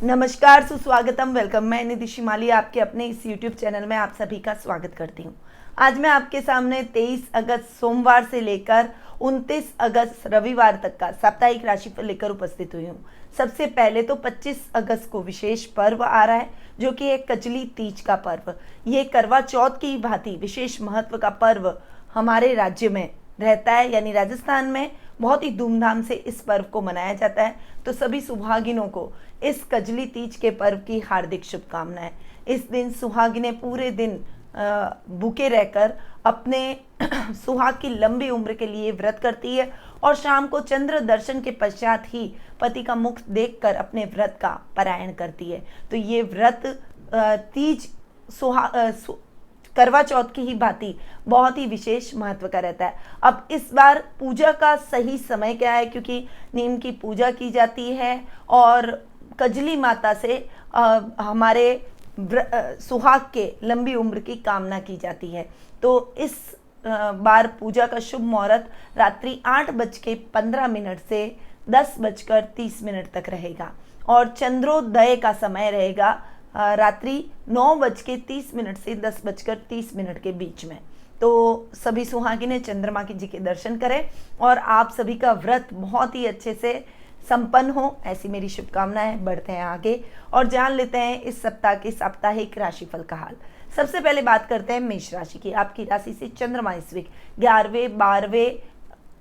नमस्कार, सुस्वागतम, वेलकम। मैं निधि शिमाली आपके अपने इस YouTube चैनल में आप सभी का स्वागत करती हूँ। आज मैं आपके सामने 23 अगस्त सोमवार से लेकर 29 अगस्त रविवार तक का साप्ताहिक राशिफल लेकर उपस्थित हुई हूँ। सबसे पहले तो 25 अगस्त को विशेष पर्व आ रहा है, जो कि एक कजली तीज का पर्व। ये करवा चौथ की भांति विशेष महत्व का पर्व हमारे राज्य में रहता है, यानी राजस्थान में बहुत ही धूमधाम से इस पर्व को मनाया जाता है। तो सभी सुहागिनों को इस कजली तीज के पर्व की हार्दिक शुभकामनाएं। इस दिन सुहागिनें पूरे दिन भूखे रहकर अपने सुहाग की लंबी उम्र के लिए व्रत करती है और शाम को चंद्र दर्शन के पश्चात ही पति का मुख देखकर अपने व्रत का पारायण करती है। तो ये व्रत तीज करवा चौथ की ही भांति बहुत ही विशेष महत्व का रहता है। अब इस बार पूजा का सही समय क्या है, क्योंकि नीम की पूजा की जाती है और कजली माता से हमारे सुहाग के लंबी उम्र की कामना की जाती है। तो इस बार पूजा का शुभ मुहूर्त रात्रि 8:15 से 10:30 तक रहेगा और चंद्रोदय का समय रहेगा रात्रि 9:30 से 10:30 के बीच में। तो सभी सुहागिनें चंद्रमा जी के दर्शन करें और आप सभी का व्रत बहुत ही अच्छे से संपन्न हो, ऐसी मेरी शुभकामनाएं। बढ़ते हैं आगे और जान लेते हैं इस सप्ताह के साप्ताहिक राशिफल का हाल। सबसे पहले बात करते हैं मेष राशि की। आपकी राशि से चंद्रमा इस वीक 11वें 12वें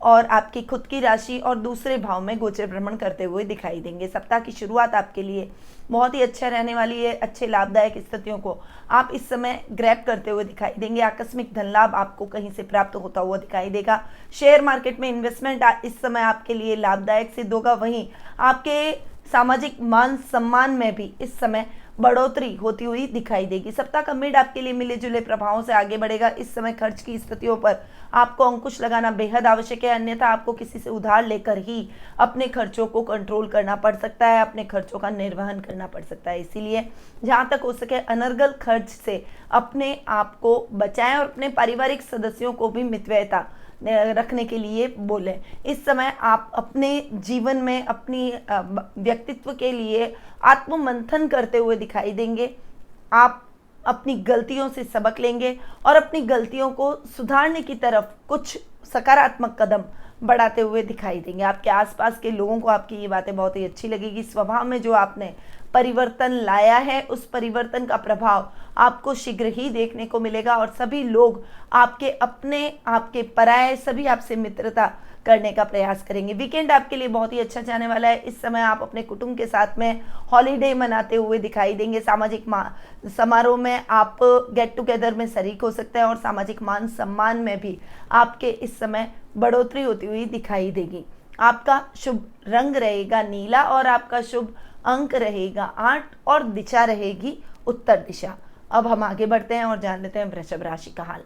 और आपकी खुद की राशि और दूसरे भाव में गोचर भ्रमण करते हुए दिखाई देंगे। सप्ताह की शुरुआत आपके लिए बहुत ही अच्छा रहने वाली है। अच्छे लाभदायक स्थितियों को आप इस समय ग्रैब करते हुए दिखाई देंगे। आकस्मिक धन लाभ आपको कहीं से प्राप्त होता हुआ दिखाई देगा। शेयर मार्केट में इन्वेस्टमेंट इस समय आपके लिए लाभदायक सिद्ध होगा। वहीं आपके सामाजिक मान सम्मान में भी इस समय बढ़ोतरी होती हुई दिखाई देगी। सप्ताह का मिड आपके लिए मिले जुले प्रभावों से आगे बढ़ेगा। इस समय खर्च की स्थितियों पर आपको अंकुश लगाना बेहद आवश्यक है, अन्यथा आपको किसी से उधार लेकर ही अपने खर्चों को कंट्रोल करना पड़ सकता है, अपने खर्चों का निर्वहन करना पड़ सकता है। इसीलिए जहां तक हो सके अनर्गल खर्च से अपने आप को बचाएं और अपने पारिवारिक सदस्यों को भी मितव्ययता रखने के लिए बोले। इस समय आप अपने जीवन में अपनी व्यक्तित्व के लिए आत्ममंथन करते हुए दिखाई देंगे। आप अपनी गलतियों से सबक लेंगे और अपनी गलतियों को सुधारने की तरफ कुछ सकारात्मक कदम बढ़ाते हुए दिखाई देंगे। आपके आसपास के लोगों को आपकी ये बातें बहुत ही अच्छी लगेगी। स्वभाव में जो आपने परिवर्तन लाया है, उस परिवर्तन का प्रभाव आपको शीघ्र ही देखने को मिलेगा और सभी लोग आपके अपने, आपके पराये सभी आपसे मित्रता करने का प्रयास करेंगे। वीकेंड आपके लिए बहुत ही अच्छा जाने वाला है। इस समय आप अपने कुटुंब के साथ में हॉलीडे मनाते हुए दिखाई देंगे। सामाजिक समारोह में आप गेट टुगेदर में शरीक हो सकते हैं और सामाजिक मान सम्मान में भी आपके इस समय बढ़ोतरी होती हुई दिखाई देगी। आपका शुभ रंग रहेगा नीला और आपका शुभ अंक रहेगा 8 और दिशा रहेगी उत्तर दिशा। अब हम आगे बढ़ते हैं और जान लेते हैं वृषभ राशि का हाल।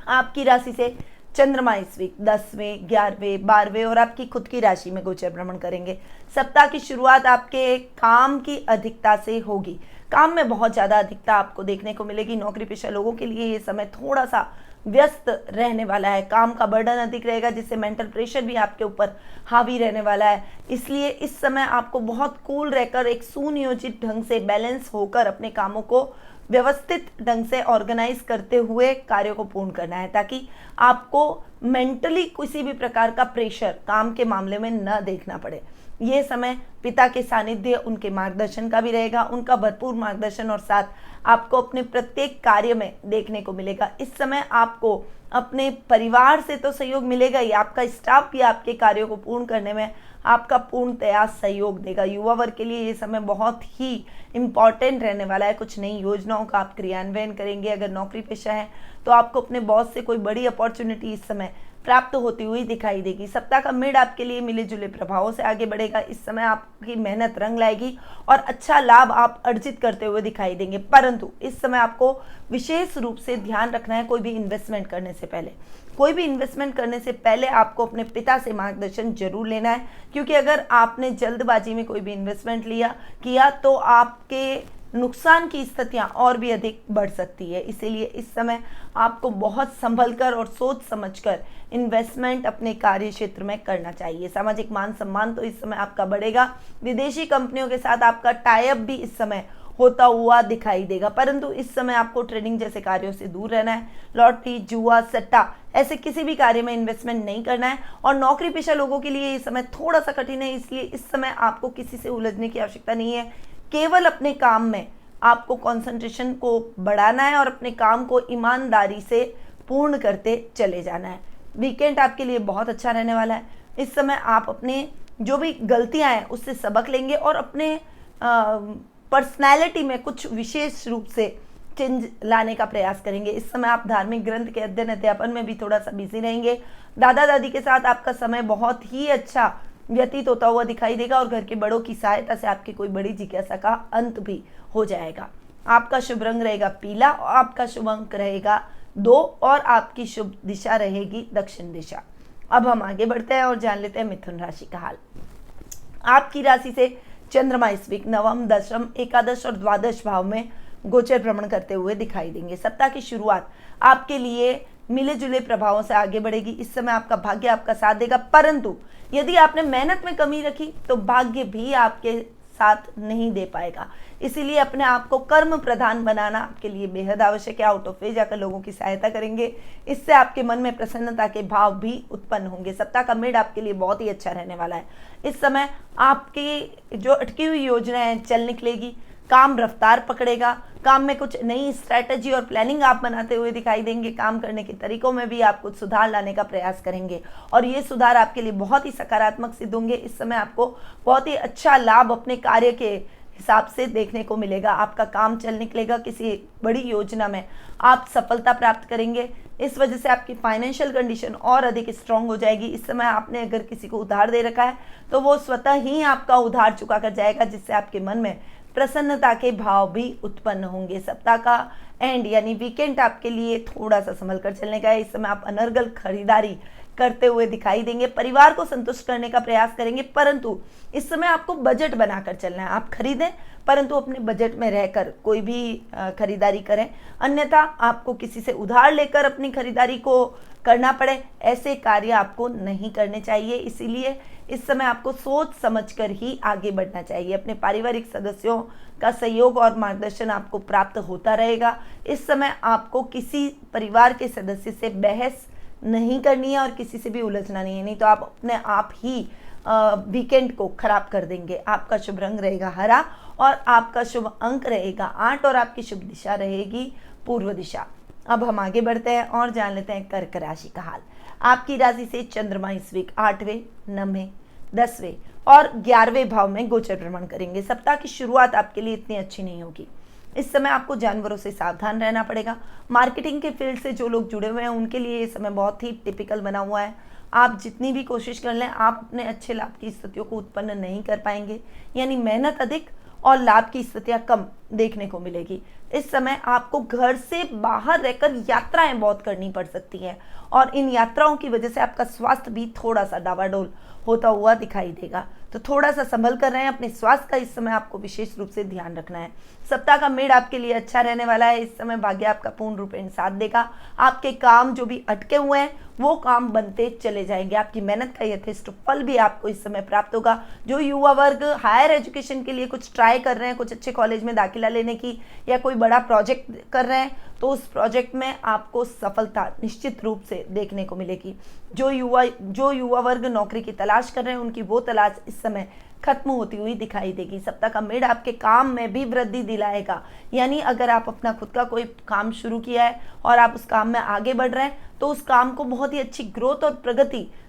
आपकी राशि से चंद्रमा इस वीक 10वें 11वें 12वें और आपकी खुद की राशि में गोचर भ्रमण करेंगे। सप्ताह की शुरुआत आपके काम की अधिकता से होगी। काम में बहुत ज़्यादा अधिकता आपको देखने को मिलेगी। नौकरी पेशा लोगों के लिए ये समय थोड़ा सा व्यस्त रहने वाला है। काम का बर्डन अधिक रहेगा, जिससे मेंटल प्रेशर भी आपके ऊपर हावी रहने वाला है। इसलिए इस समय आपको बहुत कूल रहकर एक सुनियोजित ढंग से बैलेंस होकर अपने कामों को व्यवस्थित ढंग से ऑर्गेनाइज करते हुए कार्यों को पूर्ण करना है, ताकि आपको मेंटली किसी भी प्रकार का प्रेशर काम के मामले में न देखना पड़े। ये समय पिता के सानिध्य, उनके मार्गदर्शन का भी रहेगा। उनका भरपूर मार्गदर्शन और साथ आपको अपने प्रत्येक कार्य में देखने को मिलेगा। इस समय आपको अपने परिवार से तो सहयोग मिलेगा ही, आपका स्टाफ भी आपके कार्यों को पूर्ण करने में आपका पूर्णतया सहयोग देगा। युवा वर्ग के लिए ये समय बहुत ही इम्पॉर्टेंट रहने वाला है। कुछ नई योजनाओं का आप क्रियान्वयन करेंगे। अगर नौकरी पेशा है तो आपको अपने बॉस से कोई बड़ी अपॉर्चुनिटी इस समय प्राप्त होती हुई दिखाई देगी। सप्ताह का मिड आपके लिए मिले जुले प्रभावों से आगे बढ़ेगा। इस समय आपकी मेहनत रंग लाएगी और अच्छा लाभ आप अर्जित करते हुए दिखाई देंगे। परंतु इस समय आपको विशेष रूप से ध्यान रखना है, कोई भी इन्वेस्टमेंट करने से पहले आपको अपने पिता से मार्गदर्शन जरूर लेना है, क्योंकि अगर आपने जल्दबाजी में कोई भी इन्वेस्टमेंट किया तो आपके नुकसान की स्थितियां और भी अधिक बढ़ सकती है। इसीलिए इस समय आपको बहुत संभल कर और सोच समझकर इन्वेस्टमेंट अपने कार्य क्षेत्र में करना चाहिए। सामाजिक मान सम्मान तो इस समय आपका बढ़ेगा। विदेशी कंपनियों के साथ आपका टाई अप भी इस समय होता हुआ दिखाई देगा, परंतु इस समय आपको ट्रेडिंग जैसे कार्यों से दूर रहना है। लॉटरी, जुआ, सट्टा ऐसे किसी भी कार्य में इन्वेस्टमेंट नहीं करना है। और नौकरी पेशा लोगों के लिए ये समय थोड़ा सा कठिन है, इसलिए इस समय आपको किसी से उलझने की आवश्यकता नहीं है। केवल अपने काम में आपको कंसंट्रेशन को बढ़ाना है और अपने काम को ईमानदारी से पूर्ण करते चले जाना है। वीकेंड आपके लिए बहुत अच्छा रहने वाला है। इस समय आप अपने जो भी गलतियां हैं उससे सबक लेंगे और अपने पर्सनैलिटी में कुछ विशेष रूप से चेंज लाने का प्रयास करेंगे। इस समय आप धार्मिक ग्रंथ के अध्ययन अध्यापन में भी थोड़ा सा बिजी रहेंगे। दादा दादी के साथ आपका समय बहुत ही अच्छा व्यतीत होता हुआ दिखाई देगा और घर के बड़ों की सहायता से आपकी कोई बड़ी जिज्ञासा का अंत भी हो जाएगा। आपका शुभ रंग रहेगा पीला और आपका शुभ अंक रहेगा 2 और आपकी शुभ दिशा रहेगी दक्षिण दिशा। अब हम आगे बढ़ते हैं और जान लेते हैं मिथुन राशि का हाल। आपकी राशि से चंद्रमा इस वीक नवम, दशम, एकादश और द्वादश भाव में गोचर भ्रमण करते हुए दिखाई देंगे। सप्ताह की शुरुआत आपके लिए मिले जुले प्रभावों से आगे बढ़ेगी। इस समय आपका भाग्य आपका साथ देगा, परंतु यदि आपने मेहनत में कमी रखी तो भाग्य भी आपके साथ नहीं दे पाएगा। इसीलिए अपने आप को कर्म प्रधान बनाना आपके लिए बेहद आवश्यक है। आउट ऑफ वे जाकर लोगों की सहायता करेंगे, इससे आपके मन में प्रसन्नता के भाव भी उत्पन्न होंगे। सप्ताह का मिड आपके लिए बहुत ही अच्छा रहने वाला है। इस समय आपकी जो अटकी हुई योजनाएं चल निकलेगी, काम रफ्तार पकड़ेगा, काम में कुछ नई स्ट्रैटेजी और प्लानिंग आप बनाते हुए दिखाई देंगे। काम करने के तरीकों में भी आप कुछ सुधार लाने का प्रयास करेंगे और ये सुधार आपके लिए बहुत ही सकारात्मक सिद्ध होंगे। इस समय आपको बहुत ही अच्छा लाभ अपने कार्य के हिसाब से देखने को मिलेगा। आपका काम चल निकलेगा, किसी बड़ी योजना में आप सफलता प्राप्त करेंगे। इस वजह से आपकी फाइनेंशियल कंडीशन और अधिक स्ट्रांग हो जाएगी। इस समय आपने अगर किसी को उधार दे रखा है तो वो स्वतः ही आपका उधार चुका कर जाएगा, जिससे आपके मन में प्रसन्नता के भाव भी उत्पन्न होंगे। सप्ताह का एंड यानी वीकेंड आपके लिए थोड़ा सा संभल कर चलने का है। इस समय आप अनर्गल खरीदारी करते हुए दिखाई देंगे, परिवार को संतुष्ट करने का प्रयास करेंगे, परंतु इस समय आपको बजट बनाकर चलना है। आप खरीदें परंतु अपने बजट में रहकर कोई भी खरीदारी करें, अन्यथा आपको किसी से उधार लेकर अपनी खरीदारी को करना पड़े, ऐसे कार्य आपको नहीं करने चाहिए। इसीलिए इस समय आपको सोच समझकर ही आगे बढ़ना चाहिए। अपने पारिवारिक सदस्यों का सहयोग और मार्गदर्शन आपको प्राप्त होता रहेगा। इस समय आपको किसी परिवार के सदस्य से बहस नहीं करनी है और किसी से भी उलझना नहीं है, नहीं तो आप अपने आप ही वीकेंड को खराब कर देंगे। आपका शुभ रंग रहेगा हरा और आपका शुभ अंक रहेगा 8 और आपकी शुभ दिशा रहेगी पूर्व दिशा। अब हम आगे बढ़ते हैं और जान लेते हैं कर्क राशि का हाल। आपकी राशि से चंद्रमा इस वीक 8वें, 9वें, 10वें और 11वें भाव में गोचर भ्रमण करेंगे। सप्ताह की शुरुआत आपके लिए इतनी अच्छी नहीं होगी। इस समय आपको जानवरों से सावधान रहना पड़ेगा। मार्केटिंग के फील्ड से जो लोग जुड़े हुए हैं उनके लिए ये समय बहुत ही टिपिकल बना हुआ है। आप जितनी भी कोशिश कर लें, आप अपने अच्छे लाभ की स्थितियों को उत्पन्न नहीं कर पाएंगे, यानी मेहनत अधिक और लाभ की स्थितियां कम देखने को मिलेगी। इस समय आपको घर से बाहर रहकर यात्राएं बहुत करनी पड़ सकती हैं और इन यात्राओं की वजह से आपका स्वास्थ्य भी थोड़ा सा डावाडोल होता हुआ दिखाई देगा, तो थोड़ा सा संभल कर रहे हैं। अपने स्वास्थ्य का इस समय आपको विशेष रूप से ध्यान रखना है। सप्ताह का मिड आपके लिए अच्छा रहने वाला है। इस समय भाग्य आपका पूर्ण रूपेण साथ देगा। आपके काम जो भी अटके हुए हैं वो काम बनते चले जाएंगे। आपकी मेहनत का यथेष्ट फल भी आपको इस समय प्राप्त होगा। जो युवा वर्ग हायर एजुकेशन के लिए कुछ ट्राई कर रहे हैं, कुछ अच्छे कॉलेज में दाखिला लेने की या कोई बड़ा प्रोजेक्ट कर रहे हैं, तो उस प्रोजेक्ट में आपको सफलता निश्चित रूप से देखने को मिलेगी। जो युवा वर्ग नौकरी की तलाश कर रहे हैं उनकी वो तलाश इस समय खत्म होती हुई दिखाई देगी। सप्ताह का मिड आपके काम में भी वृद्धि दिलाएगा, यानी अगर आप अपना खुद का कोई काम शुरू किया है और आप उस काम में आगे बढ़ रहे हैं तो उस काम को बहुत ही अच्छी ग्रोथ और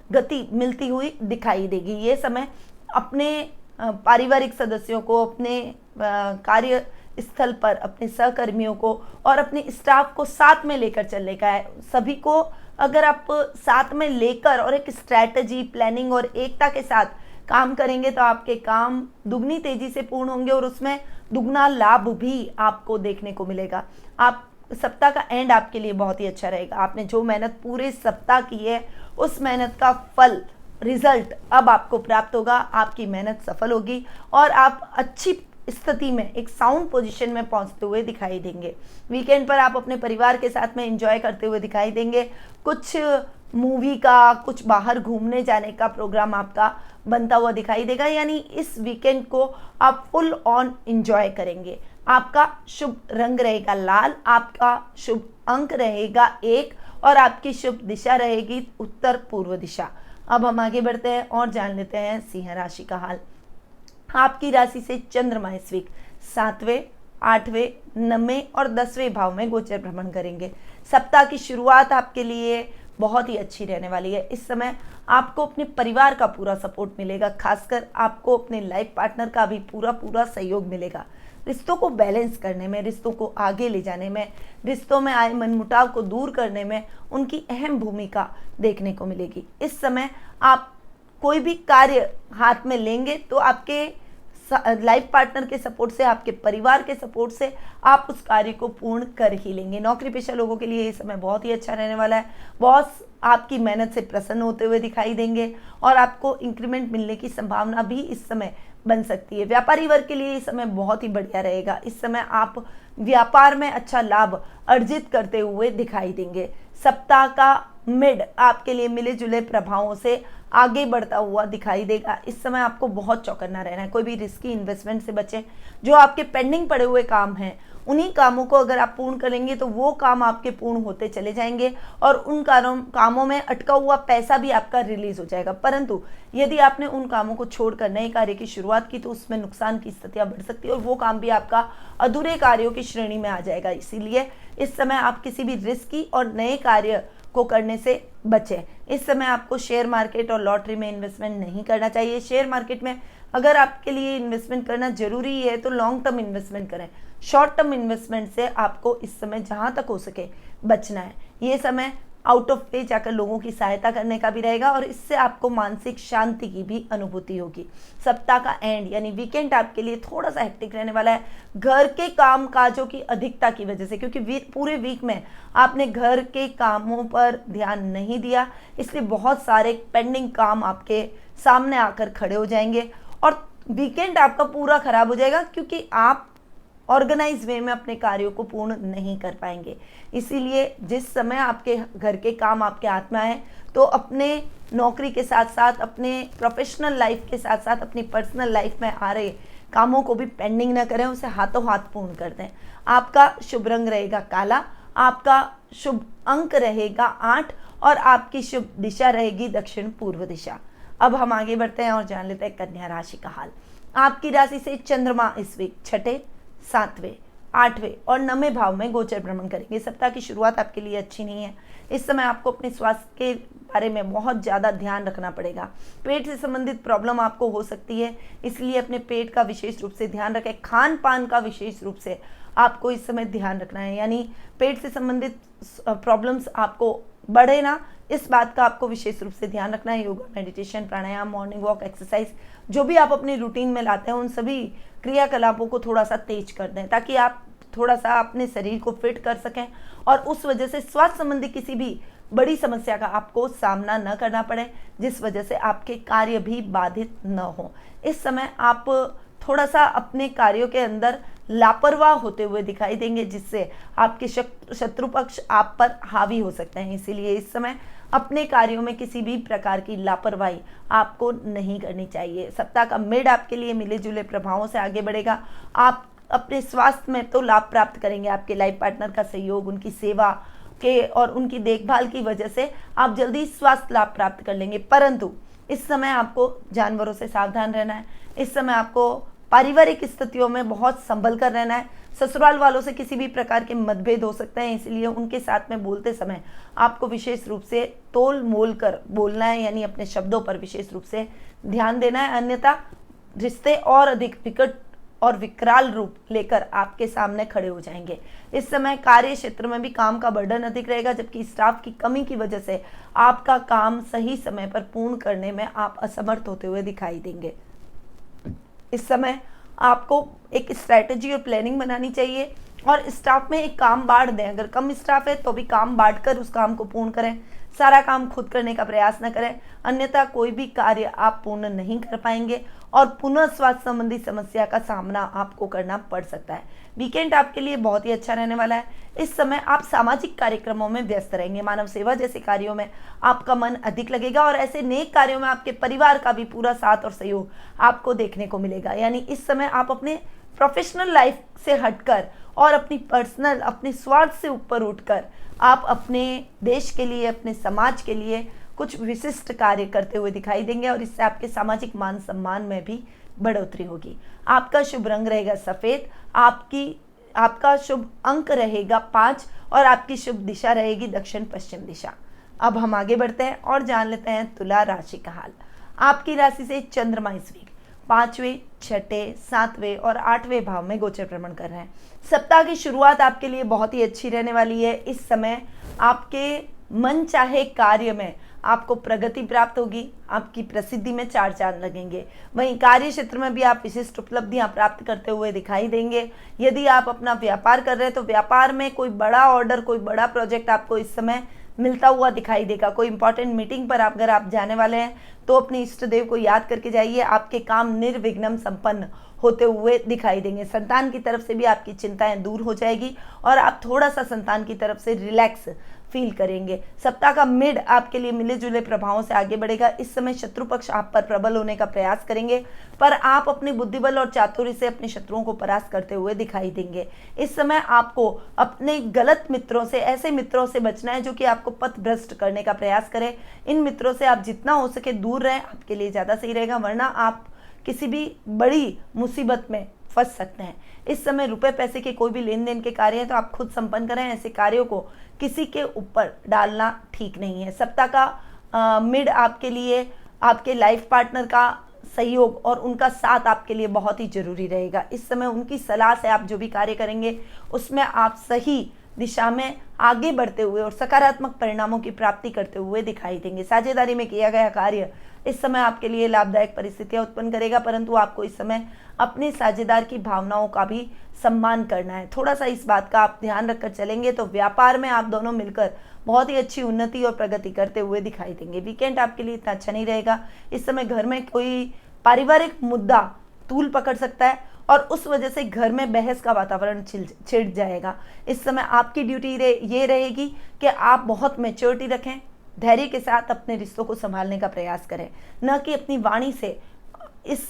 गति मिलती हुई दिखाई देगी। ये समय अपने पारिवारिक सदस्यों को, अपने कार्य स्थल पर अपने सहकर्मियों को और अपने स्टाफ को साथ में लेकर चलने का है। सभी को अगर आप साथ में लेकर और एक स्ट्रैटेजी, प्लानिंग और एकता के साथ काम करेंगे तो आपके काम दुगनी तेजी से पूर्ण होंगे और उसमें दुगना लाभ भी आपको देखने को मिलेगा। आप सप्ताह का एंड आपके लिए बहुत ही अच्छा रहेगा। आपने जो मेहनत पूरे सप्ताह की है उस मेहनत का रिजल्ट अब आपको प्राप्त होगा। आपकी मेहनत सफल होगी और आप अच्छी स्थिति में, एक साउंड पोजीशन में पहुंचते हुए दिखाई देंगे। वीकेंड पर आप अपने परिवार के साथ में एंजॉय करते हुए दिखाई देंगे। कुछ मूवी का, कुछ बाहर घूमने जाने का प्रोग्राम आपका बनता हुआ दिखाई देगा, यानी इस वीकेंड को आप फुल ऑन एंजॉय करेंगे। आपका शुभ रंग रहेगा लाल, आपका शुभ अंक रहेगा 1 और आपकी शुभ दिशा रहेगी उत्तर पूर्व दिशा। अब हम आगे बढ़ते हैं और जान लेते हैं सिंह राशि का हाल। आपकी राशि से चंद्रमा इस वीक 7वें, 8वें, 9वें और 10वें भाव में गोचर भ्रमण करेंगे। सप्ताह की शुरुआत आपके लिए बहुत ही अच्छी रहने वाली है। इस समय आपको अपने परिवार का पूरा सपोर्ट मिलेगा, खासकर आपको अपने लाइफ पार्टनर का भी पूरा सहयोग मिलेगा। रिश्तों को बैलेंस करने में, रिश्तों को आगे ले जाने में, रिश्तों में आए मनमुटाव को दूर करने में उनकी अहम भूमिका देखने को मिलेगी। इस समय आप कोई भी कार्य हाथ में लेंगे तो आपके लाइफ पार्टनर के सपोर्ट से, आपके परिवार के सपोर्ट से आप उस कार्य को पूर्ण कर ही लेंगे। नौकरी पेशा लोगों के लिए ये समय बहुत ही अच्छा रहने वाला है। बॉस आपकी मेहनत से प्रसन्न होते हुए दिखाई देंगे और आपको इंक्रीमेंट मिलने की संभावना भी इस समय बन सकती है। व्यापारी वर्ग के लिए ये समय बहुत ही बढ़िया रहेगा। इस समय आप व्यापार में अच्छा लाभ अर्जित करते हुए दिखाई देंगे। सप्ताह का मिड आपके लिए मिले जुले प्रभावों से आगे बढ़ता हुआ दिखाई देगा। इस समय आपको बहुत चौकन्ना रहना है। कोई भी रिस्की इन्वेस्टमेंट से बचें। जो आपके पेंडिंग पड़े हुए काम हैं, उन्हीं कामों को अगर आप पूर्ण करेंगे तो वो काम आपके पूर्ण होते चले जाएंगे और उन कामों में अटका हुआ पैसा भी आपका रिलीज हो जाएगा। परंतु यदि आपने उन कामों को छोड़कर नए कार्य की शुरुआत की तो उसमें नुकसान की स्थितियां बढ़ सकती है और वो काम भी आपका अधूरे कार्यों की श्रेणी में आ जाएगा। इसीलिए इस समय आप किसी भी रिस्की और नए कार्य को करने से बचें। इस समय आपको शेयर मार्केट और लॉटरी में इन्वेस्टमेंट नहीं करना चाहिए। शेयर मार्केट में अगर आपके लिए इन्वेस्टमेंट करना जरूरी है तो लॉन्ग टर्म इन्वेस्टमेंट करें। शॉर्ट टर्म इन्वेस्टमेंट से आपको इस समय जहां तक हो सके बचना है। ये समय आउट ऑफ पे जाकर लोगों की सहायता करने का भी रहेगा और इससे आपको मानसिक शांति की भी अनुभूति होगी। सप्ताह का एंड यानी वीकेंड आपके लिए थोड़ा सा हेक्टिक रहने वाला है घर के काम काजों की अधिकता की वजह से, क्योंकि पूरे वीक में आपने घर के कामों पर ध्यान नहीं दिया, इसलिए बहुत सारे पेंडिंग काम आपके सामने आकर खड़े हो जाएंगे और वीकेंड आपका पूरा खराब हो जाएगा क्योंकि आप ऑर्गेनाइज वे में अपने कार्यों को पूर्ण नहीं कर पाएंगे। इसीलिए जिस समय आपके घर के काम आपके हाथ में आए तो अपने नौकरी के साथ साथ, अपने प्रोफेशनल लाइफ के साथ साथ, अपनी पर्सनल लाइफ में आ रहे कामों को भी पेंडिंग ना करें, उसे हाथों हाथ पूर्ण कर दें। आपका शुभ रंग रहेगा काला, आपका शुभ अंक रहेगा 8 और आपकी शुभ दिशा रहेगी दक्षिण पूर्व दिशा। अब हम आगे बढ़ते हैं और जान लेते हैं कन्या राशि का हाल। आपकी राशि से चंद्रमा इस वीक 6, 7वें, 8वें और 9वें भाव में गोचर भ्रमण करेंगे। सप्ताह की शुरुआत आपके लिए अच्छी नहीं है। इस समय आपको अपने स्वास्थ्य के बारे में बहुत ज़्यादा ध्यान रखना पड़ेगा। पेट से संबंधित प्रॉब्लम आपको हो सकती है, इसलिए अपने पेट का विशेष रूप से ध्यान रखें। खान पान का विशेष रूप से आपको इस समय ध्यान रखना है, यानी पेट से संबंधित प्रॉब्लम्स आपको बढ़े ना, इस बात का आपको विशेष रूप से ध्यान रखना है। योगा, मेडिटेशन, प्राणायाम, मॉर्निंग वॉक, एक्सरसाइज जो भी आप अपनी रूटीन में लाते हैं उन सभी क्रियाकलापों को थोड़ा सा तेज कर दें ताकि आप थोड़ा सा अपने शरीर को फिट कर सकें और उस वजह से स्वास्थ्य संबंधी किसी भी बड़ी समस्या का आपको सामना न करना पड़े, जिस वजह से आपके कार्य भी बाधित न हो। इस समय आप थोड़ा सा अपने कार्यों के अंदर लापरवाह होते हुए दिखाई देंगे, जिससे आपके शत्रु पक्ष आप पर हावी हो सकते हैं। इसीलिए इस समय अपने कार्यों में किसी भी प्रकार की लापरवाही आपको नहीं करनी चाहिए। सप्ताह का मिड आपके लिए मिले जुले प्रभावों से आगे बढ़ेगा। आप अपने स्वास्थ्य में तो लाभ प्राप्त करेंगे, आपके लाइफ पार्टनर का सहयोग, उनकी सेवा के और उनकी देखभाल की वजह से आप जल्दी स्वास्थ्य लाभ प्राप्त कर लेंगे। परंतु इस समय आपको जानवरों से सावधान रहना है। इस समय आपको पारिवारिक स्थितियों में बहुत संभल कर रहना है। ससुराल वालों से किसी भी प्रकार के मतभेद हो सकते हैं, इसलिए उनके साथ में बोलते समय आपको विशेष रूप से तोल मोल कर बोलना है, यानी अपने शब्दों पर विशेष रूप से ध्यान देना है, अन्यथा रिश्ते और अधिक विकट और विकराल रूप लेकर आपके सामने खड़े हो जाएंगे। इस समय कार्य क्षेत्र में भी काम का बर्डन अधिक रहेगा, जबकि स्टाफ की कमी की वजह से आपका काम सही समय पर पूर्ण करने में आप असमर्थ होते हुए दिखाई देंगे। इस समय आपको एक स्ट्रैटेजी और प्लानिंग बनानी चाहिए और स्टाफ में एक काम बांट दें। अगर कम स्टाफ है तो भी काम बांटकर उस काम को पूर्ण करें। सारा काम खुद करने का प्रयास न करें, अन्यथा कोई भी कार्य आप पूर्ण नहीं कर पाएंगे और पुनः स्वास्थ्य संबंधी समस्या का सामना आपको करना पड़ सकता है। वीकेंड आपके लिए बहुत ही अच्छा रहने वाला है। इस समय आप सामाजिक कार्यक्रमों में व्यस्त रहेंगे, मानव सेवा जैसे कार्यों में आपका मन अधिक लगेगा और ऐसे नेक कार्यों में आपके परिवार का भी पूरा साथ और सहयोग आपको देखने को मिलेगा। यानी इस समय आप अपने प्रोफेशनल लाइफ से हटकर और अपनी पर्सनल, अपने स्वार्थ से ऊपर उठकर आप अपने देश के लिए, अपने समाज के लिए कुछ विशिष्ट कार्य करते हुए दिखाई देंगे और इससे आपके सामाजिक मान सम्मान में भी बढ़ोतरी होगी। आपका शुभ रंग रहेगा सफ़ेद, आपका शुभ अंक रहेगा 5 और आपकी शुभ दिशा रहेगी दक्षिण पश्चिम दिशा। अब हम आगे बढ़ते हैं और जान लेते हैं तुला राशि का हाल। आपकी राशि से चंद्रमा इस वीक 5वें, 6ठे, 7वें और 8वें भाव में गोचर भ्रमण कर रहे हैं। सप्ताह की शुरुआत आपके लिए बहुत ही अच्छी रहने वाली है। इस समय आपके मन चाहे कार्य में आपको प्रगति प्राप्त होगी, आपकी प्रसिद्धि में 4 चांद लगेंगे। वहीं कार्य क्षेत्र में भी आप विशिष्ट उपलब्धियां प्राप्त करते हुए दिखाई देंगे। यदि आप अपना व्यापार कर रहे हैं तो व्यापार में कोई बड़ा ऑर्डर, कोई बड़ा प्रोजेक्ट आपको इस समय मिलता हुआ दिखाई देगा। कोई इंपॉर्टेंट मीटिंग पर अगर आप जाने वाले हैं तो अपने इष्ट देव को याद करके जाइए, आपके काम निर्विघ्न संपन्न होते हुए दिखाई देंगे। संतान की तरफ से भी आपकी चिंताएं दूर हो जाएगी और आप थोड़ा सा संतान की तरफ से रिलैक्स फील करेंगे। सप्ताह का मिड आपके लिए मिले जुले प्रभावों से आगे बढ़ेगा। इस समय शत्रु पक्ष आप पर प्रबल होने का प्रयास करेंगे, पर आप अपने बुद्धिबल और चातुर्य से अपने शत्रुओं को परास्त करते हुए दिखाई देंगे। इस समय आपको अपने गलत मित्रों से, ऐसे मित्रों से बचना है जो कि आपको पथ भ्रष्ट करने का प्रयास करें। इन मित्रों से आप जितना हो सके दूर रहें, आपके लिए ज़्यादा सही रहेगा, वरना आप किसी भी बड़ी मुसीबत में फंस सकते हैं। इस समय रुपए पैसे के कोई भी लेन देन के कार्य हैं तो आप खुद संपन्न करें, ऐसे कार्यों को किसी के ऊपर डालना ठीक नहीं है। सप्ताह का मिड आपके लिए आपके लाइफ पार्टनर का सहयोग और उनका साथ आपके लिए बहुत ही जरूरी रहेगा। इस समय उनकी सलाह से आप जो भी कार्य करेंगे उसमें आप सही दिशा में आगे बढ़ते हुए और सकारात्मक परिणामों की प्राप्ति करते हुए दिखाई देंगे। साझेदारी में किया गया कार्य इस समय आपके लिए लाभदायक परिस्थितियां उत्पन्न करेगा, परंतु आपको इस समय अपने साझेदार की भावनाओं का भी सम्मान करना है। थोड़ा सा इस बात का आप ध्यान रखकर चलेंगे तो व्यापार में आप दोनों मिलकर बहुत ही अच्छी उन्नति और प्रगति करते हुए दिखाई देंगे। वीकेंड आपके लिए इतना अच्छा नहीं रहेगा। इस समय घर में कोई पारिवारिक मुद्दा तूल पकड़ सकता है और उस वजह से घर में बहस का वातावरण छिड़ जाएगा। इस समय आपकी ड्यूटी ये रहेगी कि आप बहुत मैच्योरिटी रखें, धैर्य के साथ अपने रिश्तों को संभालने का प्रयास करें, न कि अपनी वाणी से इस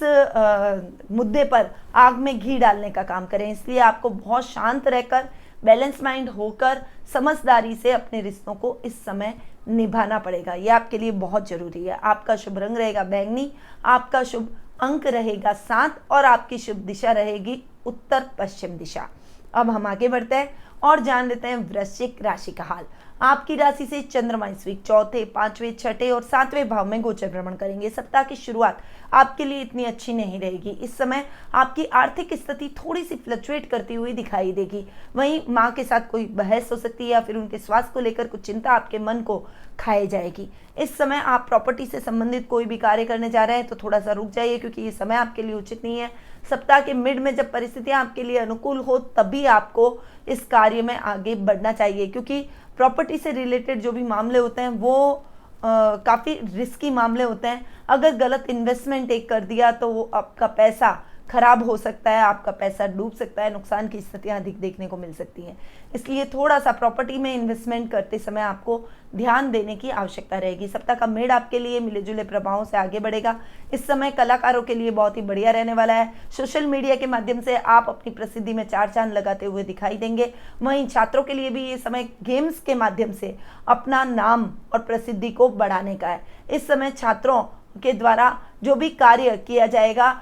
मुद्दे पर आग में घी डालने का काम करें। इसलिए आपको बहुत शांत रहकर, बैलेंस माइंड होकर, समझदारी से अपने रिश्तों को इस समय निभाना पड़ेगा। ये आपके लिए बहुत जरूरी है। आपका शुभ रंग रहेगा बैंगनी, आपका शुभ अंक रहेगा 7 और आपकी शुभ दिशा रहेगी उत्तर पश्चिम दिशा। अब हम आगे बढ़ते हैं और जान लेते हैं वृश्चिक राशि का हाल। आपकी राशि से चंद्रमा इस वीक 4थे, 5वें, 6ठे और 7वें भाव में गोचर भ्रमण करेंगे। सप्ताह की शुरुआत आपके लिए इतनी अच्छी नहीं रहेगी। इस समय आपकी आर्थिक स्थिति थोड़ी सी फ्लक्चुएट करती हुई दिखाई देगी। वहीं माँ के साथ कोई बहस हो सकती है या फिर उनके स्वास्थ्य को लेकर कुछ चिंता आपके मन को खाई जाएगी। इस समय आप प्रॉपर्टी से संबंधित कोई भी कार्य करने जा रहे हैं तो थोड़ा सा रुक जाइए, क्योंकि ये समय आपके लिए उचित नहीं है। सप्ताह के मिड में जब परिस्थितियां आपके लिए अनुकूल हो तभी आपको इस कार्य में आगे बढ़ना चाहिए, क्योंकि प्रॉपर्टी से रिलेटेड जो भी मामले होते हैं वो काफ़ी रिस्की मामले होते हैं। अगर गलत इन्वेस्टमेंट एक कर दिया तो वो आपका पैसा खराब हो सकता है, आपका पैसा डूब सकता है, नुकसान की स्थितियां अधिक देखने को मिल सकती हैं। इसलिए थोड़ा सा प्रॉपर्टी में इन्वेस्टमेंट करते समय आपको ध्यान देने की आवश्यकता रहेगी। सप्ताह का मिड आपके लिए मिले जुले प्रभावों से आगे बढ़ेगा। इस समय कलाकारों के लिए बहुत ही बढ़िया रहने वाला है। सोशल मीडिया के माध्यम से आप अपनी प्रसिद्धि में 4 चांद लगाते हुए दिखाई देंगे। वहीं छात्रों के लिए भी ये समय गेम्स के माध्यम से अपना नाम और प्रसिद्धि को बढ़ाने का है। इस समय छात्रों के द्वारा जो भी कार्य किया जाएगा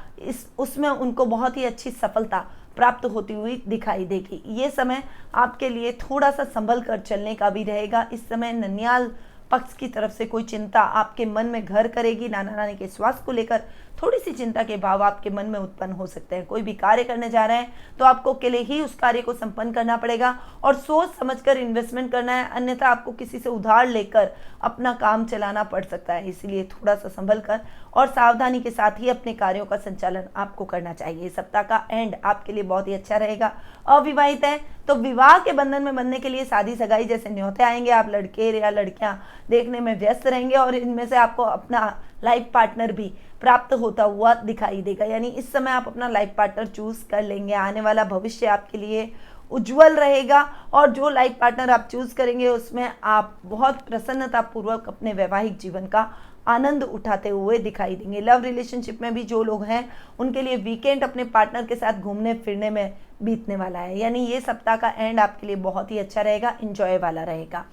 उसमें उनको बहुत ही अच्छी सफलता प्राप्त होती हुई दिखाई देगी। ये समय आपके लिए थोड़ा सा संभल कर चलने का भी रहेगा। इस समय ननियाल पक्ष की तरफ से कोई चिंता आपके मन में घर करेगी। नाना नानी के स्वास्थ्य को लेकर थोड़ी सी चिंता के भाव आपके मन में उत्पन्न हो सकते हैं। कोई भी कार्य करने जा रहे हैं तो आपको अकेले ही उस कार्य को संपन्न करना पड़ेगा और सोच समझकर इन्वेस्टमेंट करना है, अन्यथा आपको किसी से उधार लेकर अपना काम चलाना पड़ सकता है। इसलिए थोड़ा सा संभल कर और सावधानी के साथ ही अपने कार्यों का संचालन आपको करना चाहिए। सप्ताह का एंड आपके लिए बहुत ही अच्छा रहेगा। अविवाहित है तो विवाह के बंधन में बंधने के लिए शादी सगाई जैसे न्योते आएंगे। आप लड़के या लड़कियां देखने में व्यस्त रहेंगे और इनमें से आपको अपना लाइफ पार्टनर भी प्राप्त होता हुआ दिखाई देगा। यानी इस समय आप अपना लाइफ पार्टनर चूज कर लेंगे। आने वाला भविष्य आपके लिए उज्जवल रहेगा और जो लाइफ पार्टनर आप चूज करेंगे उसमें आप बहुत प्रसन्नता पूर्वक अपने वैवाहिक जीवन का आनंद उठाते हुए दिखाई देंगे। लव रिलेशनशिप में भी जो लोग हैं उनके लिए वीकेंड अपने पार्टनर के साथ घूमने फिरने में बीतने वाला है। यानी ये सप्ताह का एंड आपके लिए बहुत ही अच्छा रहेगा, एंजॉय वाला रहेगा।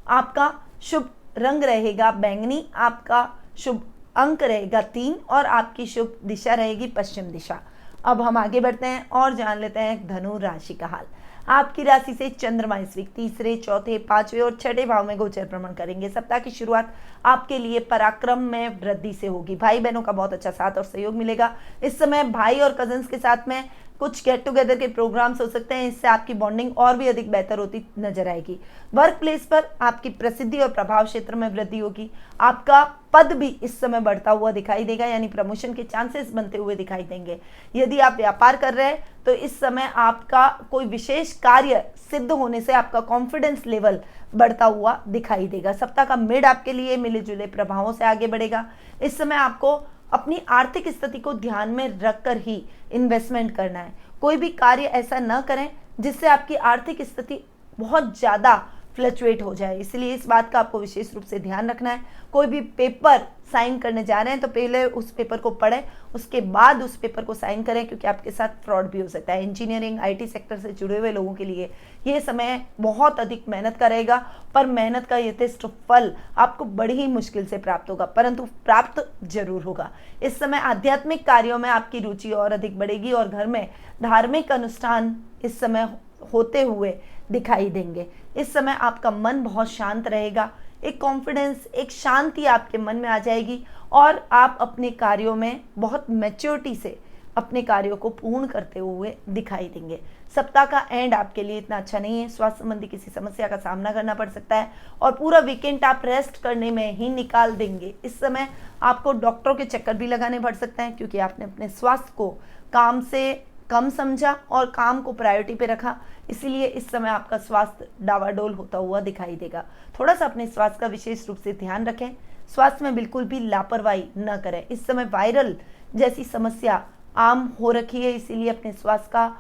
आपका शुभ रंग रहेगा बैंगनी, आपका शुभ अंक रहेगा 3 और आपकी शुभ दिशा रहेगी पश्चिम दिशा। अब हम आगे बढ़ते हैं और जान लेते हैं धनु राशि का हाल। आपकी राशि से चंद्रमा इस वीक तीसरे, चौथे, पांचवें और छठे भाव में गोचर भ्रमण करेंगे। सप्ताह की शुरुआत आपके लिए पराक्रम में वृद्धि से होगी। भाई बहनों का बहुत अच्छा साथ और सहयोग मिलेगा। इस समय भाई और कजन्स के साथ में कुछ गेट टुगेदर के प्रोग्राम्स हो सकते हैं, इससे आपकी बॉन्डिंग और भी अधिक बेहतर होती नजर आएगी। वर्क प्लेस पर आपकी प्रसिद्धि और प्रभाव क्षेत्र में वृद्धि होगी। आपका पद भी इस समय बढ़ता हुआ दिखाई देगा, यानी प्रमोशन के चांसेस बनते हुए दिखाई देंगे। यदि आप व्यापार कर रहे हैं तो इस समय आपका कोई विशेष कार्य सिद्ध होने से आपका कॉन्फिडेंस लेवल बढ़ता हुआ दिखाई देगा। सप्ताह का मिड आपके लिए मिले जुले प्रभावों से आगे बढ़ेगा। इस समय आपको अपनी आर्थिक स्थिति को ध्यान में रखकर ही इन्वेस्टमेंट करना है। कोई भी कार्य ऐसा न करें जिससे आपकी आर्थिक स्थिति बहुत ज़्यादा फ्लक्चुएट हो जाए, इसलिए इस बात का आपको विशेष रूप से ध्यान रखना है। कोई भी पेपर साइन करने जा रहे हैं तो पहले उस पेपर को पढ़ें, उसके बाद उस पेपर को साइन करें, क्योंकि आपके साथ फ्रॉड भी हो सकता है। इंजीनियरिंग आईटी सेक्टर से जुड़े हुए लोगों के लिए ये समय बहुत अधिक मेहनत का रहेगा, पर मेहनत का यथेष्ट फल आपको बड़ी ही मुश्किल से प्राप्त होगा, परंतु प्राप्त जरूर होगा। इस समय आध्यात्मिक कार्यों में आपकी रुचि और अधिक बढ़ेगी और घर में धार्मिक अनुष्ठान इस समय होते हुए दिखाई देंगे। इस समय आपका मन बहुत शांत रहेगा, एक कॉन्फिडेंस, एक शांति आपके मन में आ जाएगी और आप अपने कार्यों में बहुत मैच्योरिटी से अपने कार्यों को पूर्ण करते हुए दिखाई देंगे। सप्ताह का एंड आपके लिए इतना अच्छा नहीं है, स्वास्थ्य संबंधी किसी समस्या का सामना करना पड़ सकता है और पूरा वीकेंड आप रेस्ट करने में ही निकाल देंगे। इस समय आपको डॉक्टरों के चक्कर भी लगाने पड़ सकते हैं, क्योंकि आपने अपने स्वास्थ्य को काम से कम समझा और काम को प्रायोरिटी पे रखा, इसीलिए इस समय आपका स्वास्थ्य डावाडोल होता हुआ दिखाई देगा। थोड़ा सा अपने स्वास्थ्य का विशेष रूप से ध्यान रखें, स्वास्थ्य में बिल्कुल भी लापरवाही न करें। इस समय वायरल जैसी समस्या आम हो रखी है, इसीलिए अपने स्वास्थ्य का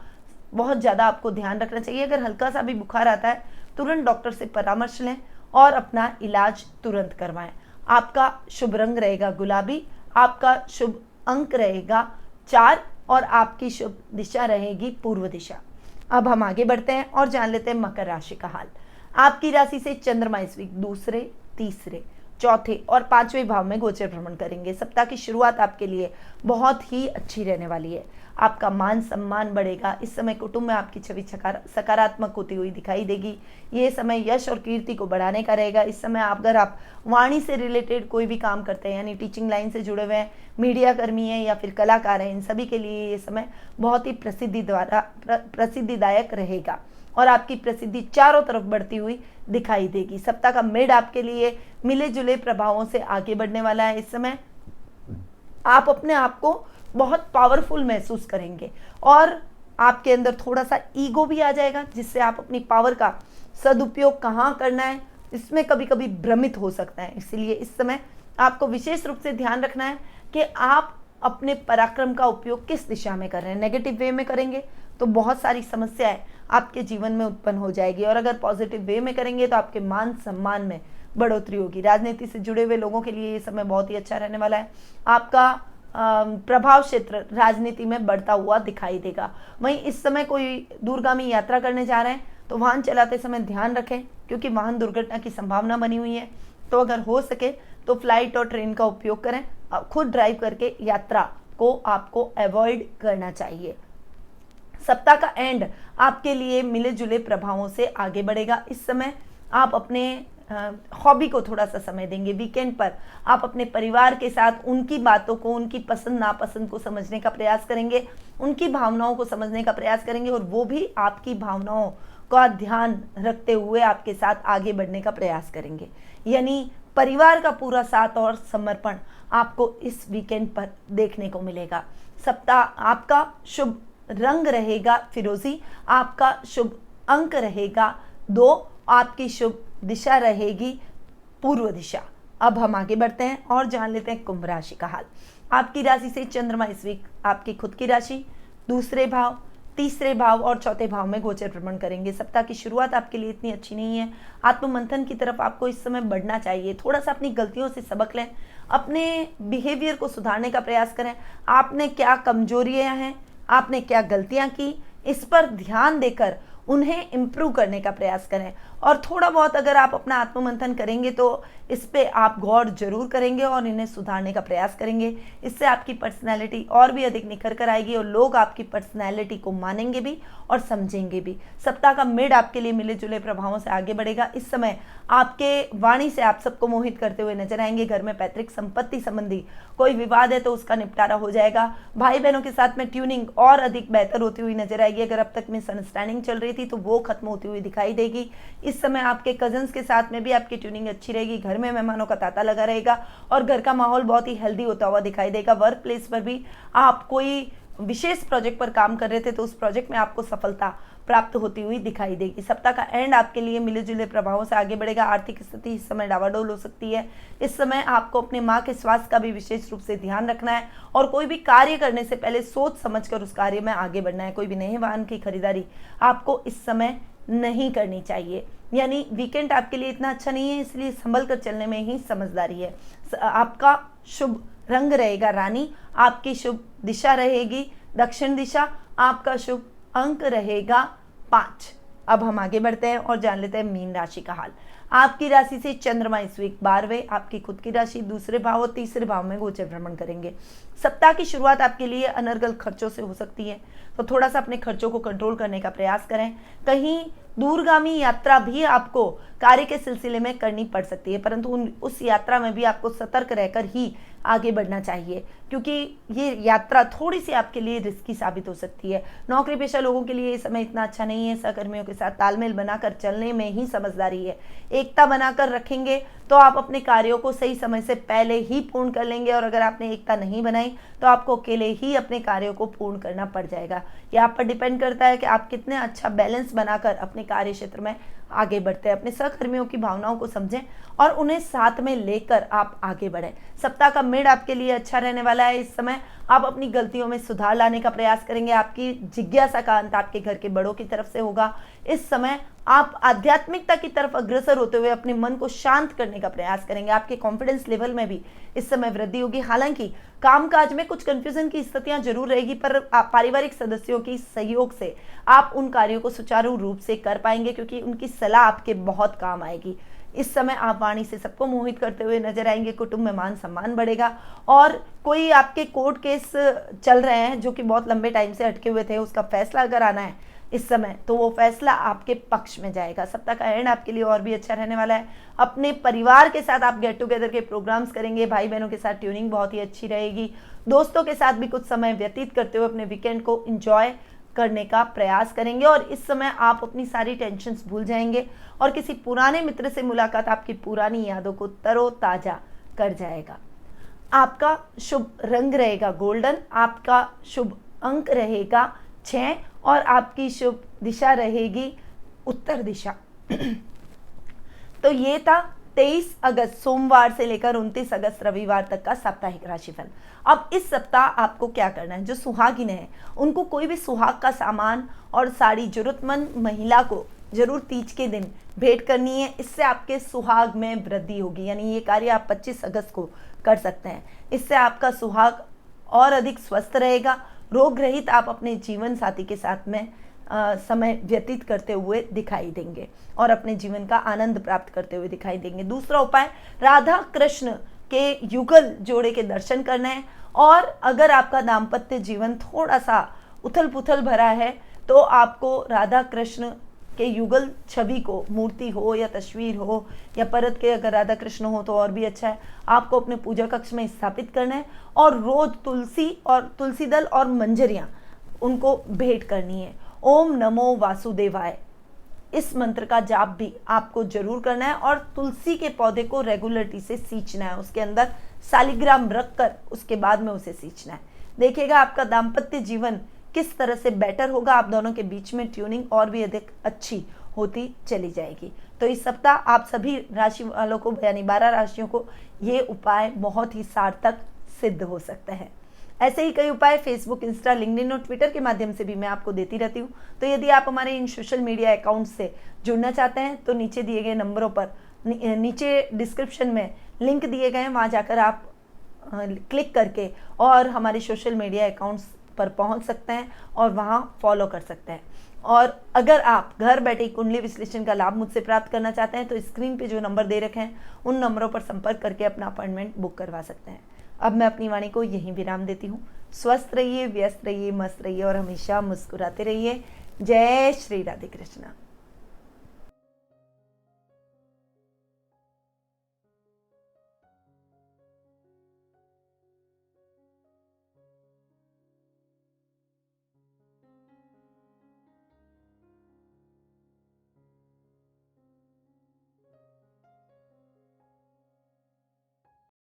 बहुत ज़्यादा आपको ध्यान रखना चाहिए। अगर हल्का सा भी बुखार आता है तुरंत डॉक्टर से परामर्श लें और अपना इलाज तुरंत करवाएं। आपका शुभ रंग रहेगा गुलाबी, आपका शुभ अंक रहेगा 4 और आपकी शुभ दिशा रहेगी पूर्व दिशा। अब हम आगे बढ़ते हैं और जान लेते हैं मकर राशि का हाल। आपकी राशि से चंद्रमा इस वीक दूसरे, तीसरे, चौथे और पांचवें भाव में गोचर भ्रमण करेंगे। सप्ताह की शुरुआत आपके लिए बहुत ही अच्छी रहने वाली है। आपका मान सम्मान बढ़ेगा। इस समय कुटुंब में आपकी छवि सकारात्मक होती हुई दिखाई देगी। ये समय यश और कीर्ति को बढ़ाने का रहेगा। इस समय अगर आप वाणी से रिलेटेड कोई भी काम करते हैं, यानी टीचिंग लाइन से जुड़े हुए हैं, मीडिया कर्मी हैं या फिर कलाकार हैं, इन सभी के लिए ये समय बहुत ही प्रसिद्धिदायक रहेगा और आपकी प्रसिद्धि चारों तरफ बढ़ती हुई दिखाई देगी। सप्ताह का मिड आपके लिए मिले जुले प्रभावों से आगे बढ़ने वाला है। इस समय आप अपने आप को बहुत पावरफुल महसूस करेंगे और आपके अंदर थोड़ा सा ईगो भी आ जाएगा, जिससे आप अपनी पावर का सदुपयोग कहाँ करना है इसमें कभी कभी भ्रमित हो सकता है। इसलिए इस समय आपको विशेष रूप से ध्यान रखना है कि आप अपने पराक्रम का उपयोग किस दिशा में कर रहे हैं। नेगेटिव वे में करेंगे तो बहुत सारी समस्याएं आपके जीवन में उत्पन्न हो जाएगी और अगर पॉजिटिव वे में करेंगे तो आपके मान सम्मान में बढ़ोतरी होगी। राजनीति से जुड़े हुए लोगों के लिए ये समय बहुत ही अच्छा रहने वाला है। आपका प्रभाव क्षेत्र राजनीति में बढ़ता हुआ दिखाई देगा। वहीं इस समय कोई दूरगामी यात्रा करने जा रहे हैं तो वाहन चलाते समय ध्यान रखें, क्योंकि वाहन दुर्घटना की संभावना बनी हुई है। तो अगर हो सके तो फ्लाइट और ट्रेन का उपयोग करें। खुद ड्राइव करके यात्रा को आपको अवॉइड करना चाहिए। सप्ताह का एंड आपके लिए मिले जुले प्रभावों से आगे बढ़ेगा। इस समय आप अपने हॉबी को थोड़ा सा समय देंगे। वीकेंड पर आप अपने परिवार के साथ उनकी बातों को, उनकी पसंद नापसंद को समझने का प्रयास करेंगे, उनकी भावनाओं को समझने का प्रयास करेंगे और वो भी आपकी भावनाओं का ध्यान रखते हुए आपके साथ आगे बढ़ने का प्रयास करेंगे। यानी परिवार का पूरा साथ और समर्पण आपको इस वीकेंड पर देखने को मिलेगा। सप्ताह आपका शुभ रंग रहेगा फिरोजी, आपका शुभ अंक रहेगा 2, आपकी शुभ दिशा रहेगी पूर्व दिशा। अब हम आगे बढ़ते हैं और जान लेते हैं कुंभ राशि का हाल। आपकी राशि से चंद्रमा इस वीक आपकी खुद की राशि, दूसरे भाव, तीसरे भाव और चौथे भाव में गोचर भ्रमण करेंगे। सप्ताह की शुरुआत आपके लिए इतनी अच्छी नहीं है। आत्ममंथन की तरफ आपको इस समय बढ़ना चाहिए। थोड़ा सा अपनी गलतियों से सबक लें, अपने बिहेवियर को सुधारने का प्रयास करें। आपने क्या कमजोरियां हैं, आपने क्या गलतियां की, इस पर ध्यान देकर उन्हें इम्प्रूव करने का प्रयास करें। और थोड़ा बहुत अगर आप अपना आत्ममंथन करेंगे तो इस पे आप गौर जरूर करेंगे और इन्हें सुधारने का प्रयास करेंगे। इससे आपकी पर्सनैलिटी और भी अधिक निखर कर आएगी और लोग आपकी पर्सनैलिटी को मानेंगे भी और समझेंगे भी। सप्ताह का मिड आपके लिए मिले जुले प्रभावों से आगे बढ़ेगा। इस समय आपके वाणी से आप सबको मोहित करते हुए नजर आएंगे। घर में पैतृक संपत्ति संबंधी कोई विवाद है तो उसका निपटारा हो जाएगा। भाई बहनों के साथ में ट्यूनिंग और अधिक बेहतर होती हुई नजर आएगी। अगर अब तक मिसअंडरस्टैंडिंग चल रही थी तो वो खत्म होती हुई दिखाई देगी। इस समय आपके कजन्स के साथ में भी आपकी ट्यूनिंग अच्छी रहेगी। घर में मेहमानों का तांता लगा रहेगा और घर का माहौल बहुत ही हेल्दी होता हुआ दिखाई देगा। वर्क प्लेस पर भी आप कोई विशेष प्रोजेक्ट पर काम कर रहे थे तो उस प्रोजेक्ट में आपको सफलता प्राप्त होती हुई दिखाई देगी। सप्ताह का एंड आपके लिए मिले जुले प्रभावों से आगे बढ़ेगा। आर्थिक स्थिति इस समय डावाडोल हो सकती है। इस समय आपको अपने माँ के स्वास्थ्य का भी विशेष रूप से ध्यान रखना है और कोई भी कार्य करने से पहले सोच समझकर उस कार्य में आगे बढ़ना है। कोई भी नए वाहन की खरीदारी आपको इस समय नहीं करनी चाहिए। यानी वीकेंड आपके लिए इतना अच्छा नहीं है, इसलिए संभल कर चलने में ही समझदारी है। आपका शुभ रंग रहेगा रानी, आपकी शुभ दिशा रहेगी दक्षिण दिशा, आपका शुभ अंक रहेगा 5। अब हम आगे बढ़ते हैं और जान लेते हैं मीन राशि का हाल। आपकी राशि से चंद्रमा इस वीक 12वें आपकी खुद की राशि, दूसरे भाव और तीसरे भाव में गोचर भ्रमण करेंगे। सप्ताह की शुरुआत आपके लिए अनर्गल खर्चों से हो सकती है, तो थोड़ा सा अपने खर्चों को कंट्रोल करने का प्रयास करें। कहीं दूरगामी यात्रा भी आपको कार्य के सिलसिले में करनी पड़ सकती है, परंतु उस यात्रा में भी आपको सतर्क रहकर ही आगे बढ़ना चाहिए, क्योंकि ये यात्रा थोड़ी सी आपके लिए रिस्की साबित हो सकती है। नौकरी पेशा लोगों के लिए ये समय इतना अच्छा नहीं है। सहकर्मियों के साथ तालमेल बनाकर चलने में ही समझदारी है। एकता बनाकर रखेंगे तो आप अपने कार्यों को सही समय से पहले ही पूर्ण कर लेंगे, और अगर आपने एकता नहीं बनाई तो आपको अकेले ही अपने कार्यों को पूर्ण करना पड़ जाएगा। यह आप पर डिपेंड करता है कि आप कितने अच्छा बैलेंस बनाकर अपने कार्य क्षेत्र में आगे बढ़ते हैं। अपने सहकर्मियों की भावनाओं को समझें और उन्हें साथ में लेकर आप आगे बढ़ें। सप्ताह का मिड आपके लिए अच्छा रहने वाला है। इस समय आप अपनी गलतियों में सुधार लाने का प्रयास करेंगे। आपकी जिज्ञासा का अंत आपके घर के बड़ों की तरफ से होगा। इस समय आप आध्यात्मिकता की तरफ अग्रसर होते हुए अपने मन को शांत करने का प्रयास करेंगे। आपके कॉन्फिडेंस लेवल में भी इस समय वृद्धि होगी। हालांकि कामकाज में कुछ कंफ्यूजन की स्थितियां जरूर रहेगी, पर पारिवारिक सदस्यों की सहयोग से आप उन कार्यों को सुचारू रूप से कर पाएंगे, क्योंकि उनकी सलाह आपके बहुत काम आएगी। इस समय आप वाणी से सबको मोहित करते हुए नजर आएंगे। कुटुंब में मान सम्मान बढ़ेगा, और कोई आपके कोर्ट केस चल रहे हैं जो कि बहुत लंबे टाइम से अटके हुए थे, उसका फैसला अगर आना है इस समय तो वो फैसला आपके पक्ष में जाएगा। सप्ताह का एंड आपके लिए और भी अच्छा रहने वाला है। अपने परिवार के साथ आप गेट टुगेदर के प्रोग्राम्स करेंगे। भाई बहनों के साथ ट्यूनिंग बहुत ही अच्छी रहेगी। दोस्तों के साथ भी कुछ समय व्यतीत करते हुए अपने वीकेंड को एंजॉय करने का प्रयास करेंगे, और इस समय आप अपनी सारी टेंशन्स भूल जाएंगे और किसी पुराने मित्र से मुलाकात आपकी पुरानी यादों को तरोताजा कर जाएगा। आपका शुभ रंग रहेगा गोल्डन, आपका शुभ अंक रहेगा 6 और आपकी शुभ दिशा रहेगी उत्तर दिशा। तो ये था 23 अगस्त सोमवार से लेकर 29 अगस्त रविवार तक का साप्ताहिक राशिफल। अब इस सप्ताह आपको क्या करना है? जो सुहागिन है उनको कोई भी सुहाग का सामान और साड़ी जरूरतमंद महिला को जरूर तीज के दिन भेंट करनी है। इससे आपके सुहाग में वृद्धि होगी। यानी ये कार्य आप 25 अगस्त को कर सकते हैं। इससे आपका सुहाग और अधिक स्वस्थ रहेगा। रोग रहित आप अपने जीवन साथी के साथ में समय व्यतीत करते हुए दिखाई देंगे और अपने जीवन का आनंद प्राप्त करते हुए दिखाई देंगे। दूसरा उपाय, राधा कृष्ण के युगल जोड़े के दर्शन करना है। और अगर आपका दाम्पत्य जीवन थोड़ा सा उथल पुथल भरा है तो आपको राधा कृष्ण के युगल छवि को, मूर्ति हो या तस्वीर हो या परत के अगर राधा कृष्ण हो तो और भी अच्छा है, आपको अपने पूजा कक्ष में स्थापित करना है और रोज तुलसी दल और मंजरियां उनको भेंट करनी है। ओम नमो वासुदेवाय, इस मंत्र का जाप भी आपको जरूर करना है और तुलसी के पौधे को रेगुलरिटी से सींचना है। उसके अंदर शालिग्राम रखकर उसके बाद में उसे सींचना है। देखिएगा आपका दाम्पत्य जीवन किस तरह से बेटर होगा। आप दोनों के बीच में ट्यूनिंग और भी अधिक अच्छी होती चली जाएगी। तो इस सप्ताह आप सभी राशि वालों को यानी 12 राशियों को ये उपाय बहुत ही सार्थक सिद्ध हो सकता है। ऐसे ही कई उपाय फेसबुक, इंस्टा, लिंक्डइन और ट्विटर के माध्यम से भी मैं आपको देती रहती हूँ। तो यदि आप हमारे इन सोशल मीडिया अकाउंट से जुड़ना चाहते हैं तो नीचे दिए गए नंबरों पर, नीचे डिस्क्रिप्शन में लिंक दिए गए हैं, वहाँ जाकर आप क्लिक करके और हमारे सोशल मीडिया अकाउंट्स पर पहुंच सकते हैं और वहां फॉलो कर सकते हैं। और अगर आप घर बैठे कुंडली विश्लेषण का लाभ मुझसे प्राप्त करना चाहते हैं तो स्क्रीन पे जो नंबर दे रखे हैं उन नंबरों पर संपर्क करके अपना अपॉइंटमेंट बुक करवा सकते हैं। अब मैं अपनी वाणी को यहीं विराम देती हूँ। स्वस्थ रहिए, व्यस्त रहिए, मस्त रहिए और हमेशा मुस्कुराते रहिए। जय श्री राधे कृष्णा।